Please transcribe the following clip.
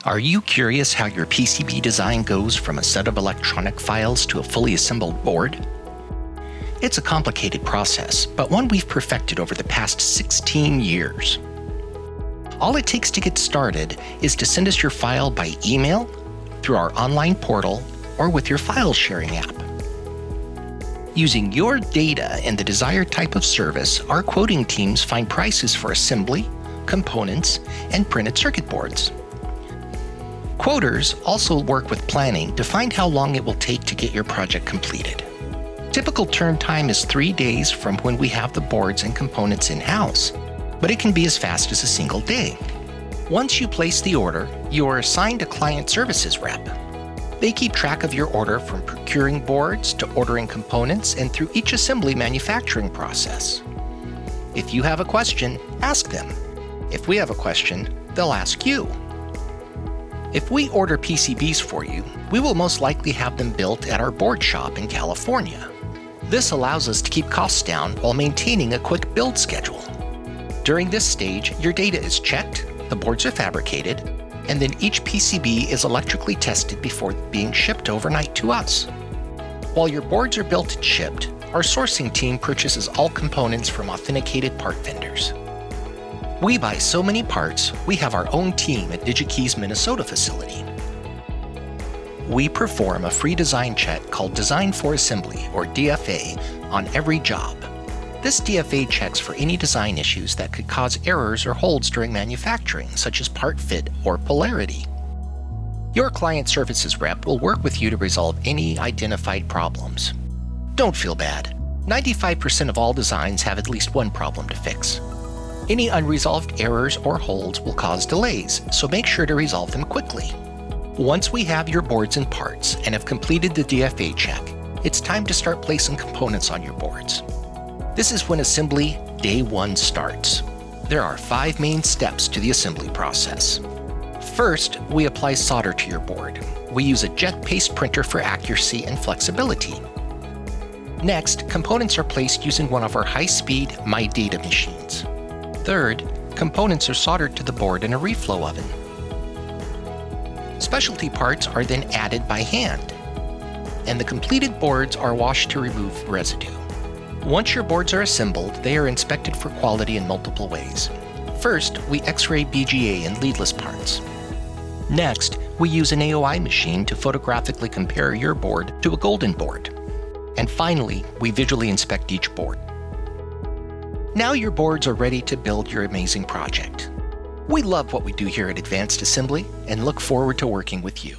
Are you curious how your PCB design goes from a set of electronic files to a fully assembled board? It's a complicated process, but one we've perfected over the past 16 years. All it takes to get started is to send us your file by email, through our online portal, or with your file sharing app. Using your data and the desired type of service, our quoting teams find prices for assembly, components, and printed circuit boards. Quoters also work with planning to find how long it will take to get your project completed. Typical turn time is 3 days from when we have the boards and components in-house, but it can be as fast as a single day. Once you place the order, you are assigned a client services rep. They keep track of your order from procuring boards to ordering components and through each assembly manufacturing process. If you have a question, ask them. If we have a question, they'll ask you. If we order PCBs for you, we will most likely have them built at our board shop in California. This allows us to keep costs down while maintaining a quick build schedule. During this stage, your data is checked, the boards are fabricated, and then each PCB is electrically tested before being shipped overnight to us. While your boards are built and shipped, our sourcing team purchases all components from authenticated part vendors. We buy so many parts, we have our own team at DigiKey's Minnesota facility. We perform a free design check called Design for Assembly, or DFA, on every job. This DFA checks for any design issues that could cause errors or holds during manufacturing, such as part fit or polarity. Your client services rep will work with you to resolve any identified problems. Don't feel bad. 95% of all designs have at least one problem to fix. Any unresolved errors or holds will cause delays, so make sure to resolve them quickly. Once we have your boards and parts and have completed the DFA check, it's time to start placing components on your boards. This is when assembly day one starts. There are 5 main steps to the assembly process. First, we apply solder to your board. We use a jet paste printer for accuracy and flexibility. Next, components are placed using one of our high-speed MyData machines. Third, components are soldered to the board in a reflow oven. Specialty parts are then added by hand, and the completed boards are washed to remove residue. Once your boards are assembled, they are inspected for quality in multiple ways. First, we X-ray BGA and leadless parts. Next, we use an AOI machine to photographically compare your board to a golden board. And finally, we visually inspect each board. Now your boards are ready to build your amazing project. We love what we do here at Advanced Assembly and look forward to working with you.